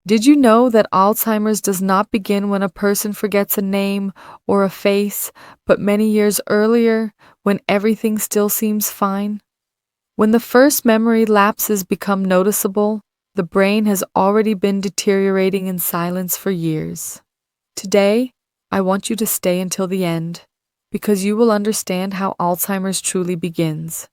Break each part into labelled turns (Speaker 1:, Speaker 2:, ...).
Speaker 1: Did you know that Alzheimer's does not begin when a person forgets a name or a face, but many years earlier, when everything still seems fine? When the first memory lapses become noticeable, the brain has already been deteriorating in silence for years. Today, I want you to stay until the end, because you will understand how Alzheimer's truly begins,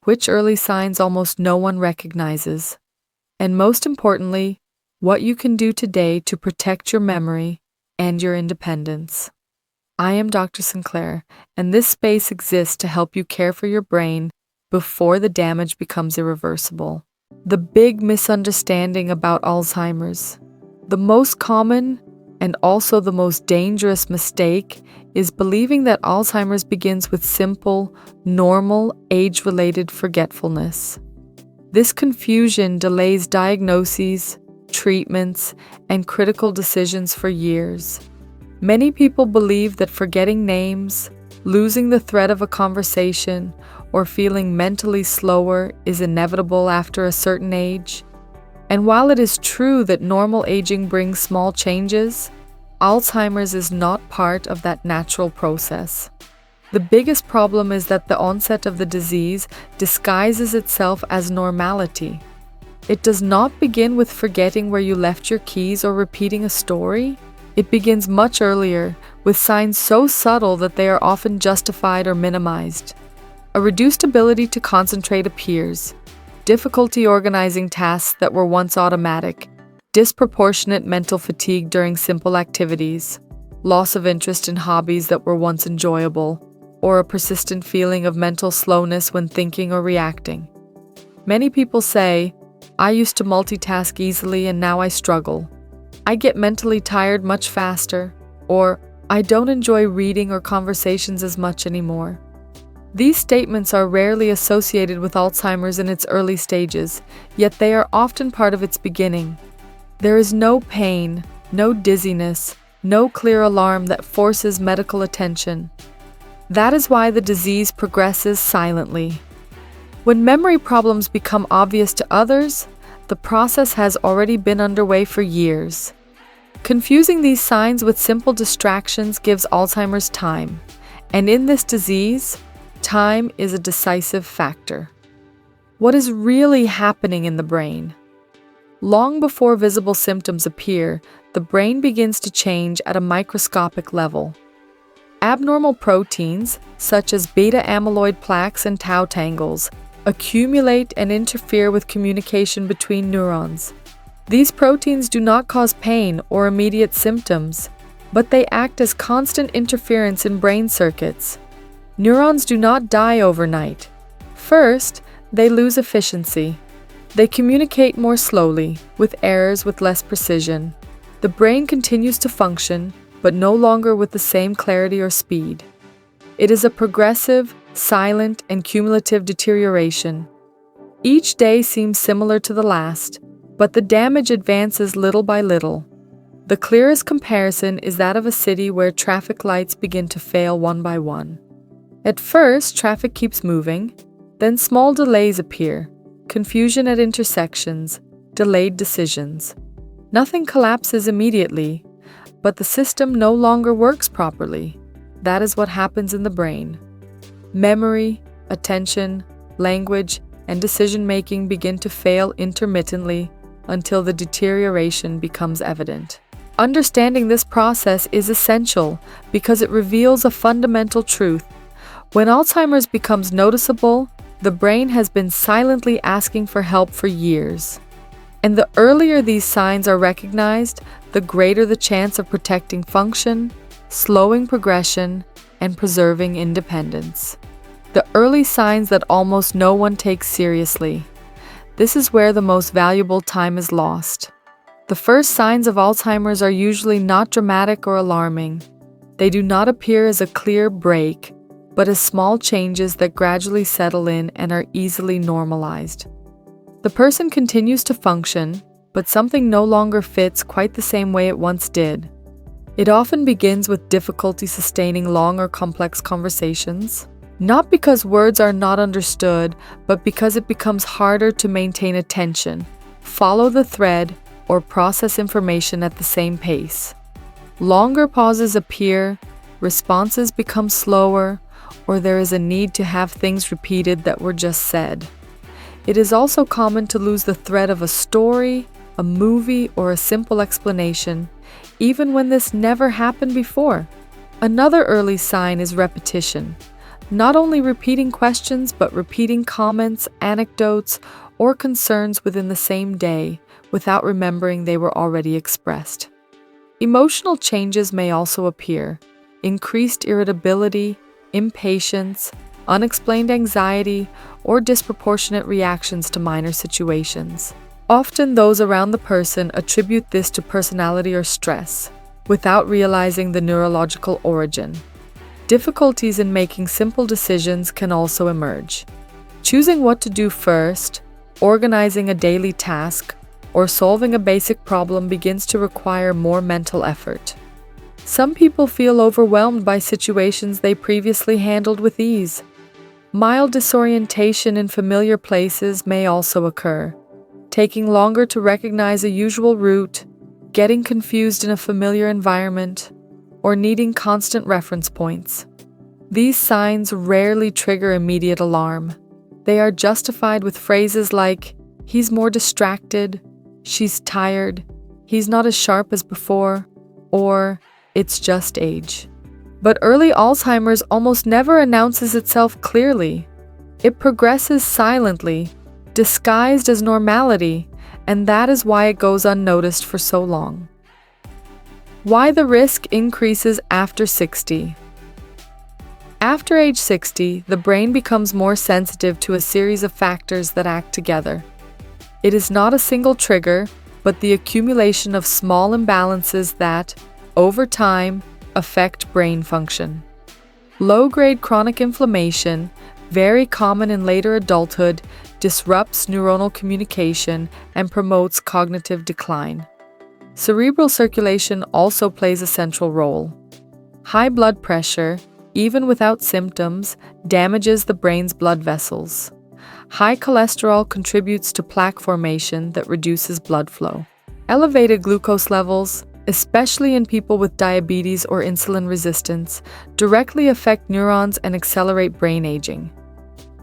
Speaker 1: which early signs almost no one recognizes, and most importantly, what you can do today to protect your memory and your independence. I am Dr. Sinclair, and this space exists to help you care for your brain before the damage becomes irreversible. The big misunderstanding about Alzheimer's. The most common and also the most dangerous mistake is believing that Alzheimer's begins with simple, normal, age-related forgetfulness. This confusion delays diagnoses, treatments, and critical decisions for years. Many people believe that forgetting names, losing the thread of a conversation, or feeling mentally slower is inevitable after a certain age. And while it is true that normal aging brings small changes, Alzheimer's is not part of that natural process. The biggest problem is that the onset of the disease disguises itself as normality. It does not begin with forgetting where you left your keys or repeating a story. It begins much earlier, with signs so subtle that they are often justified or minimized. A reduced ability to concentrate appears, difficulty organizing tasks that were once automatic, disproportionate mental fatigue during simple activities, loss of interest in hobbies that were once enjoyable, or a persistent feeling of mental slowness when thinking or reacting. Many people say, "I used to multitask easily and now I struggle. I get mentally tired much faster," or "I don't enjoy reading or conversations as much anymore." These statements are rarely associated with Alzheimer's in its early stages, yet they are often part of its beginning. There is no pain, no dizziness, no clear alarm that forces medical attention. That is why the disease progresses silently. When memory problems become obvious to others, the process has already been underway for years. Confusing these signs with simple distractions gives Alzheimer's time, and in this disease, time is a decisive factor. What is really happening in the brain? Long before visible symptoms appear, the brain begins to change at a microscopic level. Abnormal proteins, such as beta-amyloid plaques and tau tangles, accumulate and interfere with communication between neurons. These proteins do not cause pain or immediate symptoms, but they act as constant interference in brain circuits. Neurons do not die overnight. First, they lose efficiency. They communicate more slowly, with errors with less precision. The brain continues to function, but no longer with the same clarity or speed. It is a progressive, silent, and cumulative deterioration. Each day seems similar to the last, but the damage advances little by little. The clearest comparison is that of a city where traffic lights begin to fail one by one. At first, traffic keeps moving, then small delays appear, confusion at intersections, delayed decisions. Nothing collapses immediately, but the system no longer works properly. That is what happens in the brain. Memory, attention, language, and decision-making begin to fail intermittently until the deterioration becomes evident. Understanding this process is essential because it reveals a fundamental truth. When Alzheimer's becomes noticeable, the brain has been silently asking for help for years. And the earlier these signs are recognized, the greater the chance of protecting function, slowing progression, and preserving independence. The early signs that almost no one takes seriously. This is where the most valuable time is lost. The first signs of Alzheimer's are usually not dramatic or alarming. They do not appear as a clear break, but as small changes that gradually settle in and are easily normalized. The person continues to function, but something no longer fits quite the same way it once did. It often begins with difficulty sustaining long or complex conversations, not because words are not understood, but because it becomes harder to maintain attention, follow the thread, or process information at the same pace. Longer pauses appear, responses become slower, or there is a need to have things repeated that were just said. It is also common to lose the thread of a story, a movie, or a simple explanation, even when this never happened before. Another early sign is repetition. Not only repeating questions, but repeating comments, anecdotes, or concerns within the same day without remembering they were already expressed. Emotional changes may also appear. Increased irritability, impatience, unexplained anxiety, or disproportionate reactions to minor situations. Often those around the person attribute this to personality or stress, without realizing the neurological origin. Difficulties in making simple decisions can also emerge. Choosing what to do first, organizing a daily task, or solving a basic problem begins to require more mental effort. Some people feel overwhelmed by situations they previously handled with ease. Mild disorientation in familiar places may also occur, taking longer to recognize a usual route, getting confused in a familiar environment, or needing constant reference points. These signs rarely trigger immediate alarm. They are justified with phrases like, "He's more distracted," "She's tired," "He's not as sharp as before," or "It's just age." But early Alzheimer's almost never announces itself clearly. It progresses silently, disguised as normality, and that is why it goes unnoticed for so long. Why the risk increases after 60. After age 60, the brain becomes more sensitive to a series of factors that act together. It is not a single trigger, but the accumulation of small imbalances that, over time, affect brain function. Low-grade chronic inflammation, very common in later adulthood, disrupts neuronal communication and promotes cognitive decline. Cerebral circulation also plays a central role. High blood pressure, even without symptoms, damages the brain's blood vessels. High cholesterol contributes to plaque formation that reduces blood flow. Elevated glucose levels, especially in people with diabetes or insulin resistance, directly affect neurons and accelerate brain aging.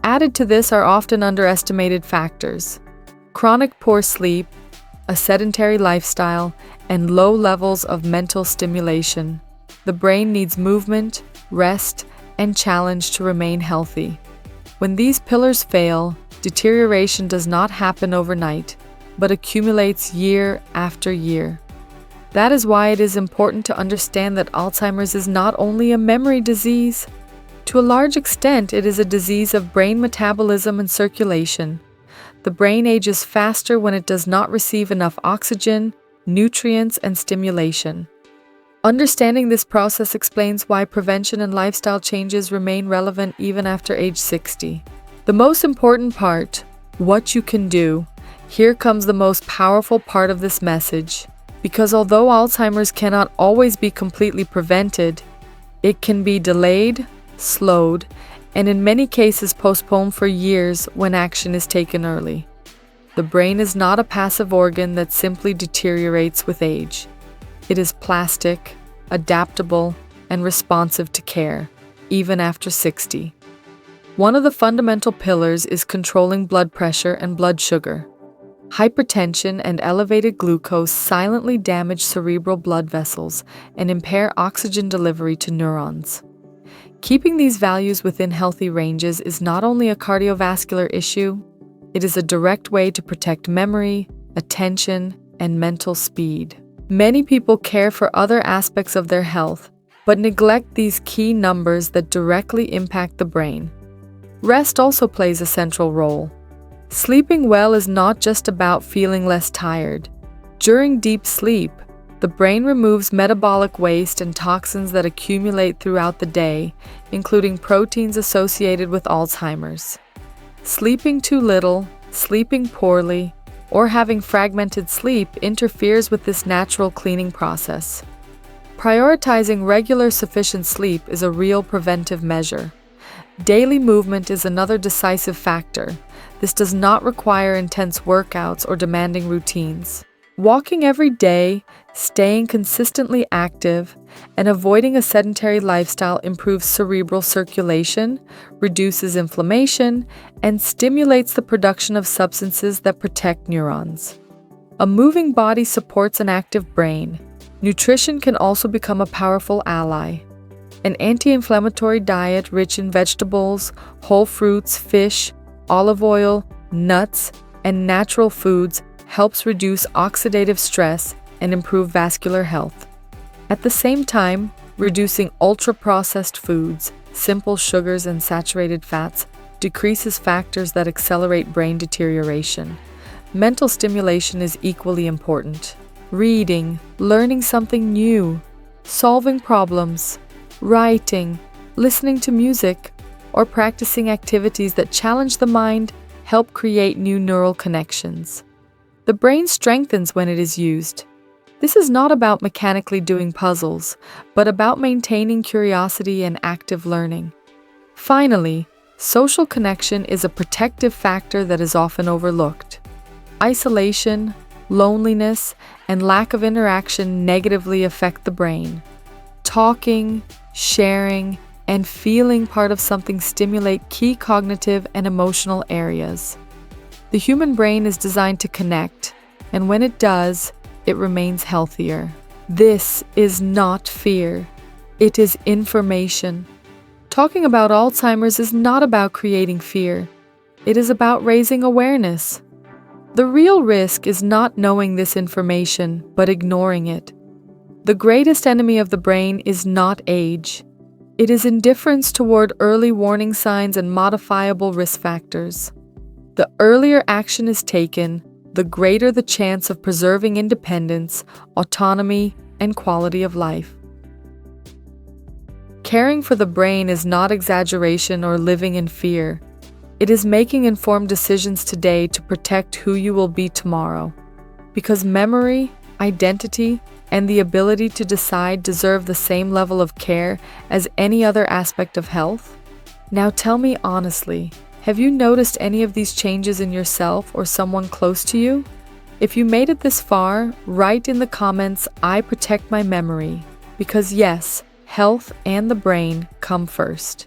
Speaker 1: Added to this are often underestimated factors: chronic poor sleep, a sedentary lifestyle, and low levels of mental stimulation. The brain needs movement, rest, and challenge to remain healthy. When these pillars fail, deterioration does not happen overnight, but accumulates year after year. That is why it is important to understand that Alzheimer's is not only a memory disease. To a large extent, it is a disease of brain metabolism and circulation. The brain ages faster when it does not receive enough oxygen, nutrients, and stimulation. Understanding this process explains why prevention and lifestyle changes remain relevant even after age 60. The most important part, what you can do. Here comes the most powerful part of this message. Because although Alzheimer's cannot always be completely prevented, it can be delayed, slowed, and in many cases postponed for years when action is taken early. The brain is not a passive organ that simply deteriorates with age. It is plastic, adaptable, and responsive to care, even after 60. One of the fundamental pillars is controlling blood pressure and blood sugar. Hypertension and elevated glucose silently damage cerebral blood vessels and impair oxygen delivery to neurons. Keeping these values within healthy ranges is not only a cardiovascular issue, it is a direct way to protect memory, attention, and mental speed. Many people care for other aspects of their health, but neglect these key numbers that directly impact the brain. Rest also plays a central role. Sleeping well is not just about feeling less tired. During deep sleep, the brain removes metabolic waste and toxins that accumulate throughout the day, including proteins associated with Alzheimer's. Sleeping too little, sleeping poorly, or having fragmented sleep interferes with this natural cleaning process. Prioritizing regular sufficient sleep is a real preventive measure. Daily movement is another decisive factor. This does not require intense workouts or demanding routines. Walking every day, staying consistently active, and avoiding a sedentary lifestyle improves cerebral circulation, reduces inflammation, and stimulates the production of substances that protect neurons. A moving body supports an active brain. Nutrition can also become a powerful ally. An anti-inflammatory diet rich in vegetables, whole fruits, fish, olive oil, nuts, and natural foods helps reduce oxidative stress and improve vascular health. At the same time, reducing ultra-processed foods, simple sugars, and saturated fats decreases factors that accelerate brain deterioration. Mental stimulation is equally important. Reading, learning something new, solving problems, writing, listening to music, or practicing activities that challenge the mind help create new neural connections. The brain strengthens when it is used. This is not about mechanically doing puzzles, but about maintaining curiosity and active learning. Finally, social connection is a protective factor that is often overlooked. Isolation, loneliness, and lack of interaction negatively affect the brain. Talking, sharing, and feeling part of something stimulate key cognitive and emotional areas. The human brain is designed to connect, and when it does, it remains healthier. This is not fear. It is information. Talking about Alzheimer's is not about creating fear. It is about raising awareness. The real risk is not knowing this information, but ignoring it. The greatest enemy of the brain is not age. It is indifference toward early warning signs and modifiable risk factors. The earlier action is taken, the greater the chance of preserving independence, autonomy, and quality of life. Caring for the brain is not exaggeration or living in fear. It is making informed decisions today to protect who you will be tomorrow. Because memory, identity, and the ability to decide deserve the same level of care as any other aspect of health. Now tell me honestly, have you noticed any of these changes in yourself or someone close to you? If you made it this far, write in the comments, "I protect my memory," because yes, health and the brain come first.